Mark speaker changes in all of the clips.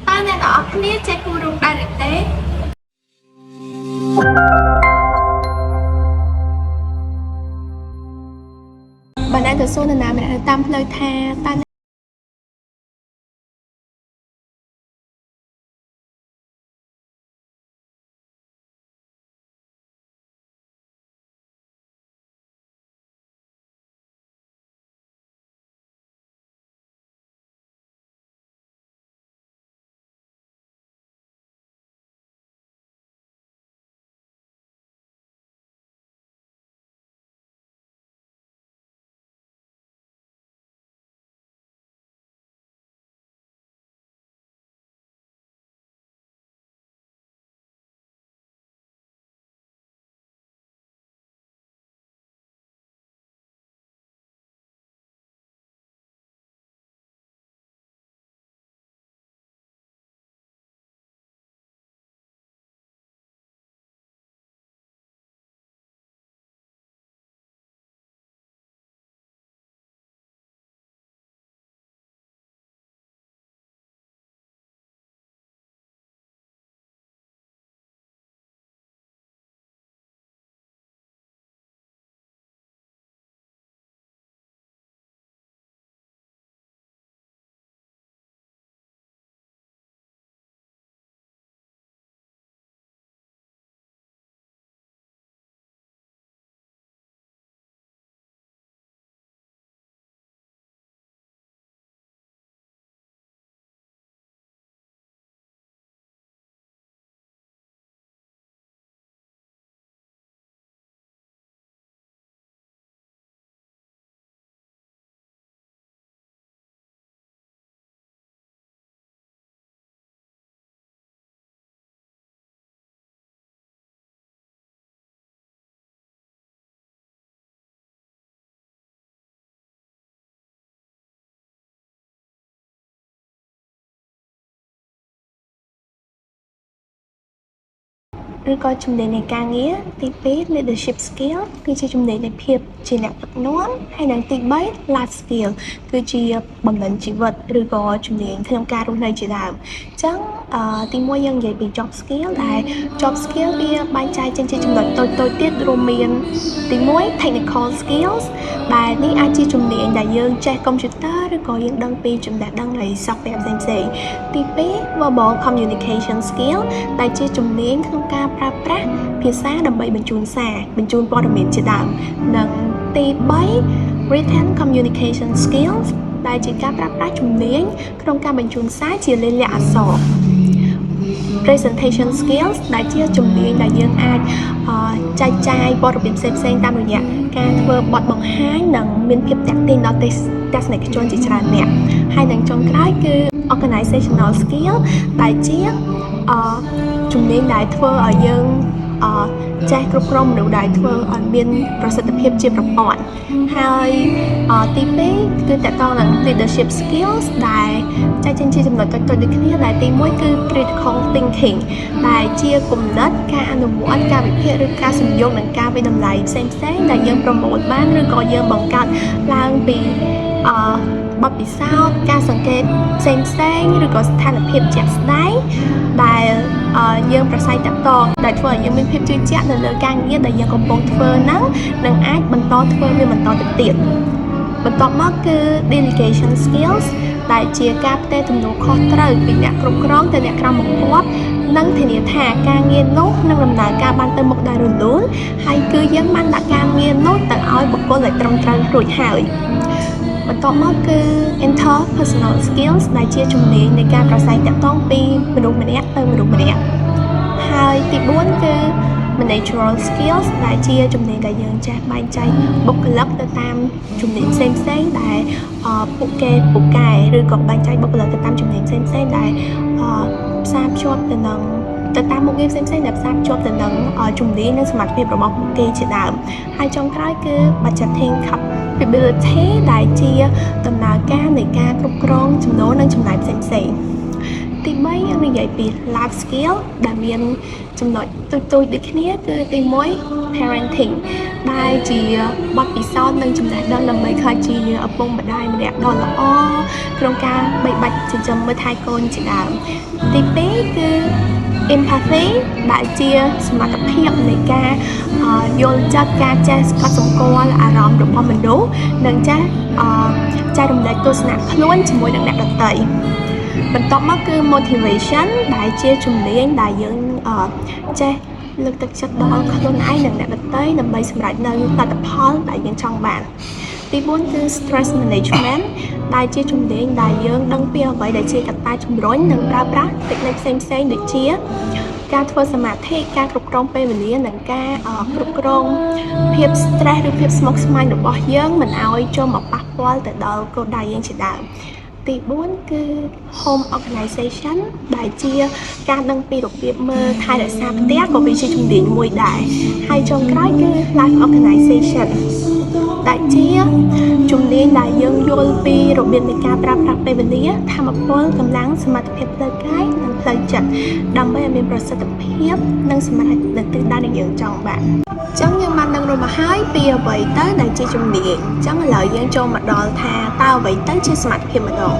Speaker 1: តើអ្នកទាំងអស់គ្នាចេះគូររូបដែរឬទេបើអ្នកទៅសួរនរណាម្នាក់នៅតាមផ្លូវថាតើឬក៏ជំនាញនៃការងារទី2 leadership skill គឺជាជំនាញនៃភាពជាអ្នកដឹកនាំហើយនិងទី3 life skill គឺជាបំណិនជីវិតឬក៏ជំនាញក្នុងការរស់នៅជាដើមអញ្ចឹងទី1យើងនិយាយពី job skill ដែល job skill វាបែងចែកចេញជាចំណុចតូចៗទៀតរួមមានទី1 technical skills ដែលនេះអាចជាជំនាញដែលយើងចេះកុំព្យូទ័រឬក៏យើងដឹងពីចំណេះដឹងនៃ software ផ្សេងៗទី2 verbal communication skill ដែលជាជំនាញក្នុងការប្រើប្រាស់ភាសាដើម្បីបញ្ជូនសារបញ្ជូនព័ត៌មានជាដើមនិងទី3 written communication skills ដែលជាការប្រើប្រាស់ជំនាញក្នុងការបញ្ជូនសារជាលេខអក្សរ presentation skills ដែលជាជំនាញដែលយើងអាចចែកចាយព័ត៌មានផ្សេងៗតាមរយៈការធ្វើបទបង្ហាញនិងមានភាពតាក់ទាញដល់ទស្សនិកជនជាច្រើនអ្នកហើយនិងចុងក្រោយគឺ organizational skill ដែលជាជំនាញដែលធ្វើឲ្យយើងចេះគ្រប់គ្រងមនុស្សដែលធ្វើឲ្យមានប្រសិទ្ធភាពជាប្រព័ន្ធហើយទី2គឺតកតងនឹង leadership skills ដែលចែកចេញជាចំណុចតូចៗដូចគ្នាដែលទី1គឺ critical thinking ដែលជាគំនិតការអនុវត្តការវិភាគឬការសំយោគនឹងការវិតម្លៃផ្សេងៗដែលយើងប្រមូលបានឬក៏យើងបង្កើតឡើងពីបទពិសោធន៍ការសង្កេតផ្សេងៗឬក៏ស្ថានភាពជាក់ស្ដែងដែលយើងប្រស័យតាក់ទងដែលធ្វើឲ្យយើងមានភាពជឿជាក់នៅលើការងារដែលយើងកំពុងធ្វើហ្នឹងនឹងអាចបន្តធ្វើវាបន្តទៅទៀតបន្ទាប់មកគឺ delegation skills ដែលជាការផ្ទេរទំនួលខុសត្រូវពីអ្នកគ្រប់គ្រងទៅអ្នកក្រោមបង្គាប់និងធានាថាការងារនោះនឹងដំណើរការបានទៅមុខដោយរលូនហើយគឺយើងបានដាក់ការងារនោះទៅឲ្យបុគ្គលដែលត្រឹមត្រូវរួចហើយបន្ទាប់មកគឺ interpersonal skills ដែលជាជំនាញនៃការប្រស័យតាក់ទងពីមនុស្សម្នាក់ទៅមនុស្សម្នាក់ហើយទី4គឺ managerial skills ដែលជាជំនាញដែលយើងចេះបែងចែកបុគ្គលិកទៅតាមជំនាញផ្សេងៗដែលពួកគេពូកែឬក៏បែងចែកបុគ្គលិកទៅតាមជំនាញផ្សេងៗដែលផ្សារភ្ជាប់ទៅនឹងទៅតាមមុខងារផ្សេងៗដែលផ្សារភ្ជាប់ទៅនឹងជំនាញនិងសមត្ថភាពរបស់ពួកគេជាដើមហើយចុងក្រោយគឺ budgeting capability ដែលជាដំណើរការនៃការគ្រប់គ្រងចំណូលនិងចំណាយផ្សេងៗទី3 យើងនិយាយពី life skill ដែលមានចំណុចទូចៗដូចគ្នាគឺទី1 parenting ដែលជាបទពិសោធន៍និងចំណេះដឹងដើម្បីក្លាយជាឪពុកម្ដាយម្នាក់ដ៏ល្អក្នុងការបីបាច់ចិញ្ចឹមមើលថែកូនជាដើមទី2គឺ empathy ដែលជាសមត្ថភាពនៃការយល់ចិត្តការចេះស្គាល់សម្គាល់អារម្មណ៍របស់មនុស្សនិងចេះចែករំលែកទស្សនៈខ្លួនជាមួយនឹងអ្នកដទៃបន្ទាប់មកគឺ motivation ដែលជាជំនាញដែលយើងចេះលើកទឹកចិត្តដល់ខ្លួនឯងនិងអ្នកដទៃដើម្បីសម្រេចនៅលទ្ធផលដែលយើងចង់បានទី4គឺ stress management ដែលជាជំនាញដែលយើងដឹងពីអ្វីដែលជាកត្តាជំរុញនិងប្រើប្រាស់តិចនិចផ្សេងៗដូចជាការធ្វើសមាធិការគ្រប់គ្រងពេលវេលានិងការគ្រប់គ្រងភាព stress ឬភាពស្មុគស្មាញរបស់យើងមិនឲ្យចូលមកប៉ះពាល់ទៅដល់គោលដៅយើងជាដើមទី4គឺ home organization ដែលជាការដឹងពីរបៀបមើលថែរក្សាផ្ទះក៏វាជាជំនាញមួយដែរហើយចុងក្រោយគឺ life organization ដែលជាជំនាញដែលយើងយល់ពីរបៀបនៃការប្រើប្រាស់ពេលវេលាធម៌ពលកម្លាំងសមត្ថភាពផ្លូវកាយនិងផ្លូវចិត្តដើម្បីឲ្យមានប្រសិទ្ធភាពនិងសម្រេចនៅទិសដៅដែលយើងចង់បានចឹងយើងបានដឹងរួចមកហើយពីអ្វីទៅដែលជាជំនាញចឹងឥឡូវយើងចូលមកដល់ថាតើអ្វីទៅជាសមត្ថភាពម្ដង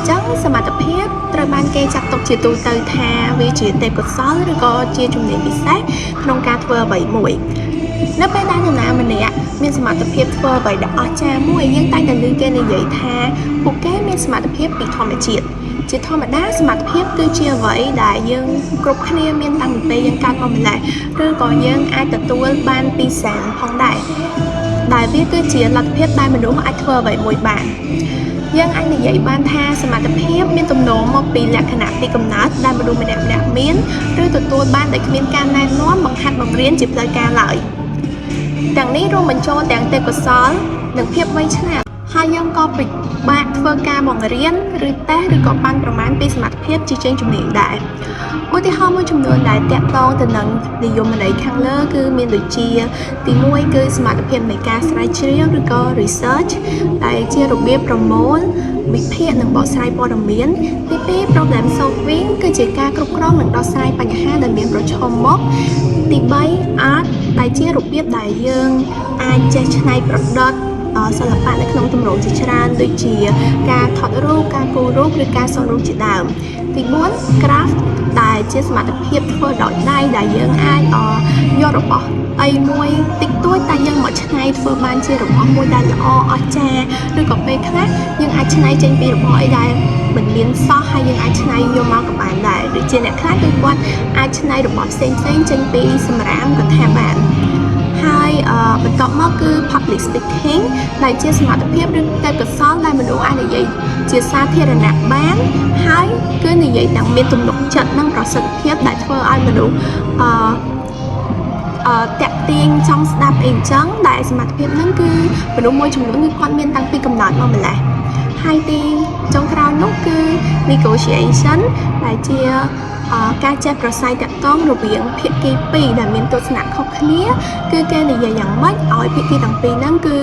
Speaker 1: ចឹងសមត្ថភាពត្រូវបានគេចាត់ទុកជាទូទៅថាវាជាទេពកោសល្យឬក៏ជាជំនាញពិសេសក្នុងការធ្វើអ្វីមួយនៅពេលដែលនរណាម្នាក់មានសមត្ថភាពធ្វើអ្វីដែលអស្ចារ្យមួយយើងតែងតែឮគេនិយាយថាពួកគេមានសមត្ថភាពពីធម្មជាតិជាធម្មតាសមត្ថភាពគឺជាអ្វីដែលយើងគ្រប់គ្នាមានតាំងពីពេលយើងកើតមកម្ល៉េះឬក៏យើងអាចទទួលបានពីសែនផងដែរដែលវាគឺជាលទ្ធភាពដែលមនុស្សអាចធ្វើអ្វីមួយបានយើងអាចនិយាយបានថាសមត្ថភាពមានទំនោរមកពីលក្ខណៈពីកំណើតដែលមនុស្សម្នាក់ៗមានឬទទួលបានដោយគ្មានការណែនាំបង្ហាត់បង្រៀនជាផ្លូវការឡើយទាំងនេះរួមបញ្ចូលទាំងទេពកោសល្យនិងភាពវៃឆ្លាតហើយយើងក៏ពិបាកធ្វើការបង្រៀនឬតេស្តឬក៏បានប្រមាណពីសមត្ថភាពជាជាងជំនាញដែរឧទាហរណ៍មួយចំនួនដែលតាក់ទងទៅនឹងនិយមន័យខាងលើគឺមានដូចជាទី1គឺសមត្ថភាពនៃការស្រាវជ្រាវឬក៏ research ដែលជារបៀបប្រមូលវិភាគនិងបកស្រាយព័ត៌មានទី2 problem solving គឺជាការគ្រប់គ្រងនិងដោះស្រាយបញ្ហាដែលមានប្រឈមមុខទី3 art ដែលជារបៀបដែលយើងអាចចេះច្នៃប្រឌិតសិល្បៈនៅក្នុងទម្រង់ជាច្រើនដូចជាការថតរូបការគូររូបឬការសូនរូបជាដើមទី4 craft ដែលជាសមត្ថភាពធ្វើដោយដៃដែលយើងអាចយករបស់អីមួយតិចតួចតែយើងមកច្នៃធ្វើបានជារបស់មួយដែលល្អអស្ចារ្យឬក៏ពេលខ្លះយើងអាចច្នៃចេញពីរបស់អីដែលមិនមានសោះហើយយើងអាចច្នៃយកមកក៏បានដែរដូចជាអ្នកខ្លះគឺគាត់អាចច្នៃរបស់ផ្សេងចេញពីសម្រាមក៏ថាបានហើយបន្ទាប់មកគឺ public speaking ដែលជាសមត្ថភាពឬទេពកោសល្យដែលមនុស្សអាចនិយាយជាសាធារណៈបានហើយគឺនិយាយទាំងមានទំនុកចិត្តនិងប្រសិទ្ធភាពដែលធ្វើឲ្យមនុស្សតាក់ទាញចង់ស្ដាប់អីអញ្ចឹងដែលសមត្ថភាពហ្នឹងគឺមនុស្សមួយចំនួនគឺគាត់មានតាំងពីកំណើតមកម្ល៉េះហើយទីចុងក្រោយនោះគឺ negotiation ដែលជាការចេះប្រស័យតាក់ទងរវាងភាគីពីរដែលមានទស្សនៈខុសគ្នាគឺគេនិយាយយ៉ាងម៉េចឲ្យភាគីទាំងពីរហ្នឹងគឺ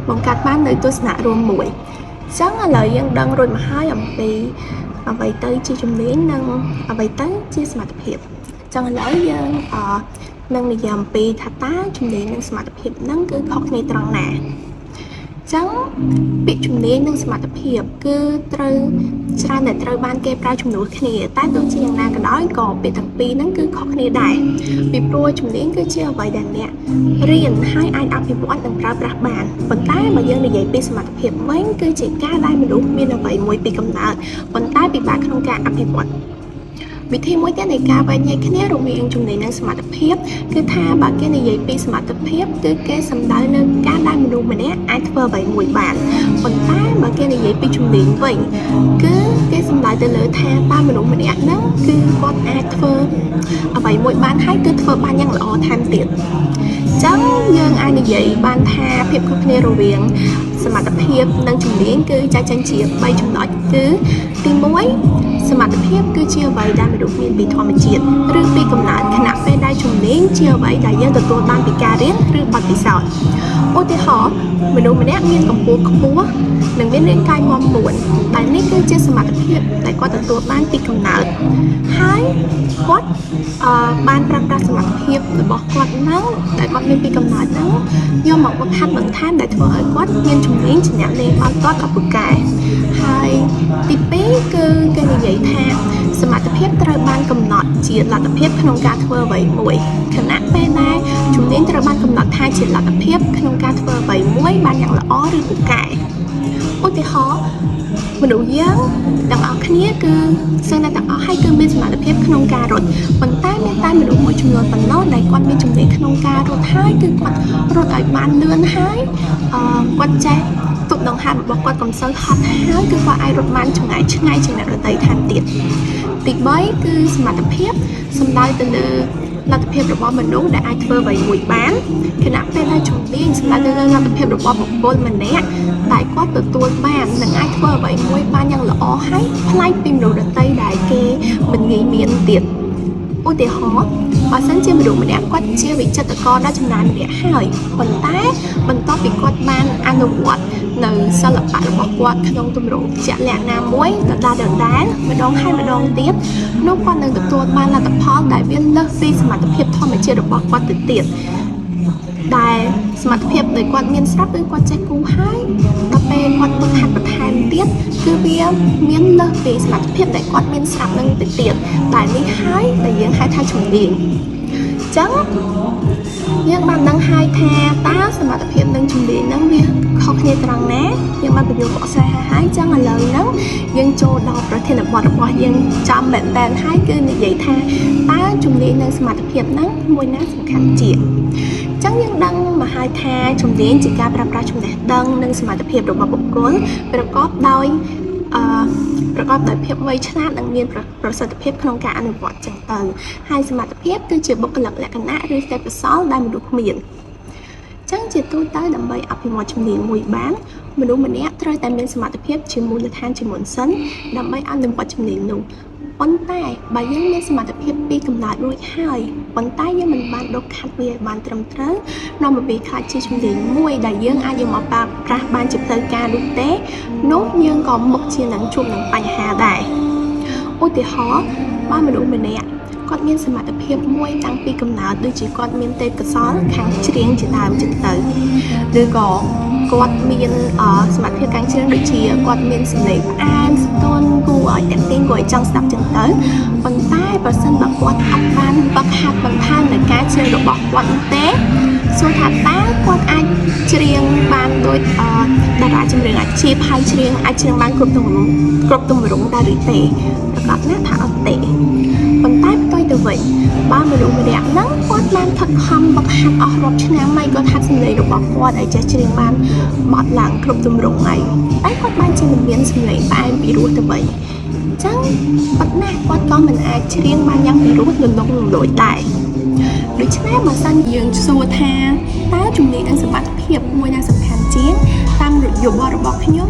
Speaker 1: បង្កើតបាននូវទស្សនៈរួមមួយអញ្ចឹងឥឡូវយើងដឹងរួចមកហើយអំពីអ្វីទៅជាជំនាញនិងអ្វីទៅជាសមត្ថភាពអញ្ចឹងឥឡូវយើងនឹងនិយាយអំពីថាតើជំនាញនិងសមត្ថភាពហ្នឹងគឺខុសគ្នាត្រង់ណាចឹងពាក្យជំនាញនិងសមត្ថភាពគឺត្រូវច្រើនតែត្រូវបានគេប្រើជំនួសគ្នាតែទោះជាយ៉ាងណាក៏ដោយក៏ពាក្យទាំងពីរហ្នឹងគឺខុសគ្នាដែរពីព្រោះជំនាញគឺជាអ្វីដែលអ្នករៀនហើយអាចអភិវឌ្ឍនិងប្រើប្រាស់បានប៉ុន្តែបើយើងនិយាយពីសមត្ថភាពវិញគឺជាការដែលមនុស្សមានអ្វីមួយពីកំណើតប៉ុន្តែពិបាកក្នុងការអភិវឌ្ឍវិធីមួយទៀតនៃការបែងចែកគ្នារវាងជំនាញនិងសមត្ថភាពគឺថាបើគេនិយាយពីសមត្ថភាពគឺគេសំដៅលើការដែលមនុស្សម្នាក់អាចធ្វើអ្វីមួយបានប៉ុន្តែបើគេនិយាយពីជំនាញវិញគឺគេសំដៅទៅលើថាតើមនុស្សម្នាក់ហ្នឹងគឺគាត់អាចធ្វើអ្វីមួយបានហើយគឺធ្វើបានយ៉ាងល្អថែមទៀតចឹងយើងអាចនិយាយបានថាភាពខុសគ្នារវាងសមត្ថភាពនិងជំនាញគឺចែកចេញជា3ចំណុចគឺ ទី1សមត្ថភាពគឺជាអ្វីដែលមនុស្សមានពីធម្មជាតិឬពីកំណើតខណៈពេលដែលជំនាញជាអ្វីដែលយើងទទួលបានពីការរៀនឬបទពិសោធន៍ឧទាហរណ៍មនុស្សម្នាក់មានកម្ពស់ខ្ពស់និងមានរាងកាយមាំមួនដែលនេះគឺជាសមត្ថភាពដែលគាត់ទទួលបានពីកំណើតហើយគាត់បានប្រើប្រាស់សមត្ថភាពរបស់គាត់ហ្នឹងដែលគាត់មានពីកំណើតហ្នឹងយកមកបង្ហាត់បន្ថែមដែលធ្វើឲ្យគាត់មានជំនាញជាអ្នកលេងបាល់ទាត់ដ៏ពូកែហើយទី2គឺគេនិយាយថាសមត្ថភាពត្រូវបានកំណត់ជាលទ្ធភាពក្នុងការធ្វើអ្វីមួយខណៈពេលដែលជំនាញត្រូវបានកំណត់ថាជាលទ្ធភាពក្នុងការធ្វើអ្វីមួយបានយ៉ាងល្អឬពូកែឧទាហរណ៍មនុស្សយើងទាំងអស់គ្នាគឺសិស្សអ្នកទាំងអស់ហើយគឺមានសមត្ថភាពក្នុងការរត់ប៉ុន្តែមានតែមនុស្សមួយចំនួនប៉ុណ្ណោះដែលគាត់មានជំនាញក្នុងការរត់ហើយគឺគាត់រត់ឲ្យបានលឿនហើយគាត់ចេះទុកដង្ហើមរបស់គាត់កំសូវហត់ហើយគឺគាត់អាចរត់បានចម្ងាយឆ្ងាយជាងអ្នកដទៃថែមទៀតទី3គឺសមត្ថភាពសំដៅទៅលើលទ្ធភាពរបស់មនុស្សដែលអាចធ្វើអ្វីមួយបានខណៈពេលដែលជំនាញសំដៅទៅលើលទ្ធភាពរបស់បុគ្គលម្នាក់ដែលគាត់ទទួលបាននិងអាចធ្វើអ្វីមួយបានយ៉ាងល្អហើយប្លែកពីមនុស្សដទៃដែលគេមិនងាយមានទៀតឧទាហរណ៍បើសិនជាមនុស្សម្នាក់គាត់ជាវិចិត្រករដ៏ចំណានម្នាក់ហើយប៉ុន្តែបន្ទាប់ពីគាត់បានអនុវត្តនៅសិល្បៈរបស់គាត់ក្នុងទម្រង់ជាក់លាក់ណាមួយដដែលម្ដងហើយម្ដងទៀតនោះគាត់នឹងទទួលបានលទ្ធផលដែលវាលើសពីសមត្ថភាពធម្មជាតិរបស់គាត់ទៅទៀតដែលសមត្ថភាពដែលគាត់មានស្រាប់គឺគាត់ចេះគូហើយដល់ពេលគាត់បង្ហាត់បន្ថែមទៀតគឺវាមានលើសពីសមត្ថភាពដែលគាត់មានស្រាប់នឹងទៅទៀតតែនេះហើយដែលយើងហៅថាជំនាញអញ្ចឹងយើងបានដឹងហើយថាតើសមត្ថភាពនិងជំនាញហ្នឹងវាខុសគ្នាត្រង់ណាយើងបានបញ្យល់បកស្រាយហើយអញ្ចឹងឥឡូវហ្នឹងយើងចូលដល់ប្រធានបទរបស់យើងចំមែនតើហើយគឺនិយាយថាតើជំនាញនិងសមត្ថភាពហ្នឹងមួយណាសំខាន់ជាងចឹងយើងដឹងមកហើយថាជំនាញជាការប្រើប្រាស់ចំណេះដឹងនិងសមត្ថភាពរបស់បុគ្គលប្រកបដោយភាពវៃឆ្លាតនិងមានប្រសិទ្ធភាពក្នុងការអនុវត្តចឹងទៅហើយសមត្ថភាពគឺជាបុគ្គលិកលក្ខណៈឬទេពកោសល្យដែលមនុស្សមានចឹងជាទូទៅដើម្បីអភិវឌ្ឍជំនាញមួយបានមនុស្សម្នាក់ត្រូវតែមានសមត្ថភាពជាមូលដ្ឋានជាមុនសិនដើម្បីអនុវត្តជំនាញនោះប៉ុន្តែបើយើងមានសមត្ថភាពពីកំណើតរួចហើយប៉ុន្តែយើងមិនបានដកខាត់វាឲ្យបានត្រឹមត្រូវនាំមកវាខ្លាចជាជំនាញមួយដែលយើងអាចយកមកប្រើប្រាស់បានជាផ្លូវការនោះទេនោះយើងក៏មុខជានឹងជួបនឹងបញ្ហាដែរឧទាហរណ៍បើមនុស្សម្នាក់គាត់មានសមត្ថភាពមួយតាំងពីកំណើតដូចជាគាត់មានទេពកោសល្យខាងច្រៀងជាដើមចឹងទៅឬក៏គាត់មានសមត្ថភាពខាងច្រៀងដូចជាគាត់មានសម្លេងផ្អែមស្ទន់គួរឲ្យតាក់ទាញគួរឲ្យចង់ស្ដាប់ចឹងទៅប៉ុន្តែបើសិនបើគាត់អត់បានបកហាត់បន្ថែមនៅការច្រៀងរបស់គាត់ទេសួរថាតើគាត់អាចច្រៀងបានដូចតារាចម្រៀងអាជីពហើយច្រៀងអាចច្រៀងបានគ្រប់ទម្រង់ដែរឬទេប្រកាសណាថាអត់ទេប៉ុន្តែផ្ទុយទៅវិញបើមនុស្សម្នាក់ហ្នឹងគាត់បានខិតខំបកហាត់អស់រាប់ឆ្នាំហើយគាត់ហាត់សម្លេងរបស់គាត់ឲ្យចេះច្រៀងបានបត់ឡើងគ្រប់ទម្រង់ហើយតែគាត់បានជាមិនមានសម្លេងផ្អែមពីរោះទៅវិញអញ្ចឹងប៉ុន្តែគាត់ក៏មិនអាចច្រៀងបានយ៉ាងពីរោះលំលួចដែរដូច្នេះបើសិនយើងសួរថាតើជំនាញនិងសមត្ថភាពមួយណាសំខាន់ជាងតាមយោបល់របស់ខ្ញុំ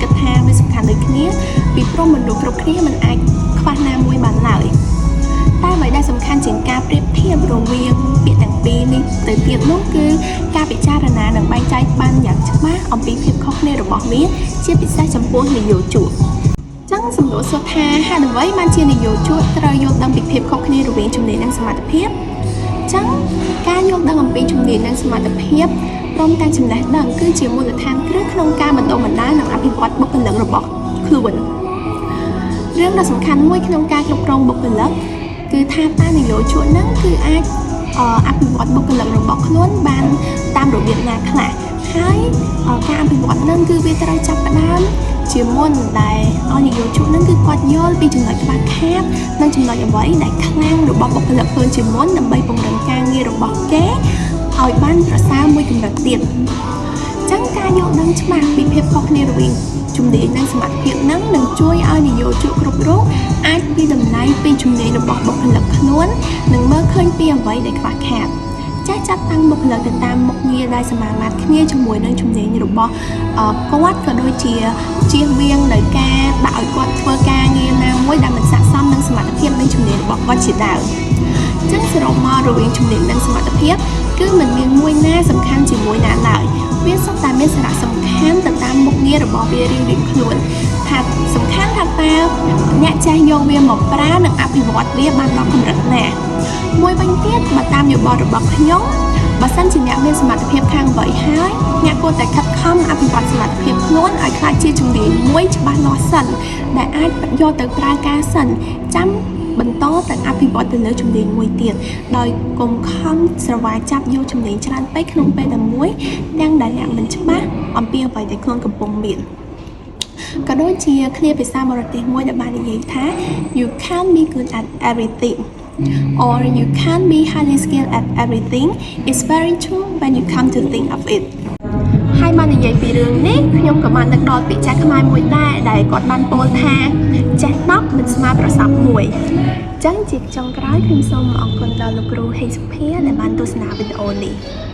Speaker 1: គិតថាវាសំខាន់ដូចគ្នាពីព្រោះមនុស្សគ្រប់គ្នាមិនអាចខ្វះណាមួយបានឡើយតែអ្វីដែលសំខាន់ជាងការប្រៀបធៀបរវាងពាក្យទាំងពីរនេះទៅទៀតនោះគឺការពិចារណានិងបែងចែកបានយ៉ាងច្បាស់អំពីភាពខុសគ្នារបស់វាជាពិសេសចំពោះនិយោជកចឹងសំណួរសួរថាហេតុអ្វីបានជានិយោជកត្រូវយល់ដឹងពីភាពខុសគ្នារវាងជំនាញនិងសមត្ថភាពចឹងការយល់ដឹងអំពីជំនាញនិងសមត្ថភាពព្រមទាំងចំណេះដឹងគឺជាមូលដ្ឋានគ្រឹះក្នុងការបណ្ដុះបណ្ដាលនិងអភិវឌ្ឍបុគ្គលិករបស់ខ្លួនរឿងដ៏សំខាន់មួយក្នុងការគ្រប់គ្រងបុគ្គលិកគឺថាតើនិយោជកហ្នឹងគឺអាចអភិវឌ្ឍបុគ្គលិករបស់ខ្លួនបានតាមរបៀបណាខ្លះហើយការអភិវឌ្ឍហ្នឹងគឺវាត្រូវចាប់ផ្ដើមជាមុនដែលឲ្យនិយោជកហ្នឹងគឺគាត់យល់ពីចំណុចខ្វះខាតនិងចំណុចអ្វីដែលខ្លាំងរបស់បុគ្គលិកខ្លួនជាមុនដើម្បីពង្រឹងការងាររបស់គេឲ្យបានប្រសើរមួយកម្រិតទៀតចឹងការយល់ដឹងច្បាស់ពីភាពខុសគ្នារវាងជំនាញនិងសមត្ថភាពហ្នឹងនឹងជួយឲ្យនិយោជកគ្រប់រូបអាចពីតម្លៃពីជំនាញរបស់បុគ្គលិកខ្លួននិងមើលឃើញពីអ្វីដែលខ្វះខាត ចេះចាត់តាំងមុខលើទៅតាមមុខងារដែលសមាមាត្រគ្នាជាមួយនឹងជំនាញរបស់គាត់ក៏ដូចជាជៀសវាងនៅការដាក់ឲ្យគាត់ធ្វើការងារណាមួយដែលមិនស័ក្តិសមនឹងសមត្ថភាពនិងជំនាញរបស់គាត់ជាដើមចឹងសរុបមករវាងជំនាញនិងសមត្ថភាពគឺមិនមានមួយណាសំខាន់ជាមួយណាឡើយវាសុទ្ធតែមានសារៈសំខាន់ទៅតាមមុខងាររបស់វារៀងៗខ្លួនថាសំខាន់ថាតើអ្នកចេះយកវាមកប្រើនិងអភិវឌ្ឍវាបានដល់កម្រិតណាមួយវិញទៀតបើតាមយោបល់របស់ខ្ញុំបើសិនជាអ្នកមានសមត្ថភាពខាងអ្វីហើយអ្នកគួរតែខិតខំអភិវឌ្ឍសមត្ថភាពខ្លួនឲ្យក្លាយជាជំនាញមួយច្បាស់លាស់សិនដែលអាចយកទៅប្រើការសិនចាំបន្តទៅអភិវឌ្ឍទៅលើជំនាញមួយទៀតដោយកុំខំស្រវាចាប់យកជំនាញច្រើនពេកក្នុងពេលតែមួយទាំងដែលអ្នកមិនច្បាស់អំពីអ្វីដែលខ្លួនកំពុងមានក៏ដូចជាឃ្លាភាសាបរទេសមួយដែលបាននិយាយថា you can't be good at everything or you can't be highly skilled at everything it's very true when you come to think of it ហើយបាននិយាយពីរឿងនេះខ្ញុំក៏បាននឹកដល់ពាក្យចាស់ខ្មែរមួយដែរដែលគាត់បានពោលថាចេះ10មិនស្មើប្រសពមួយអញ្ចឹងជាចុងក្រោយខ្ញុំសូមអរគុណដល់លោកគ្រូហេងសុភាដែលបានទស្សនាវីដេអូនេះ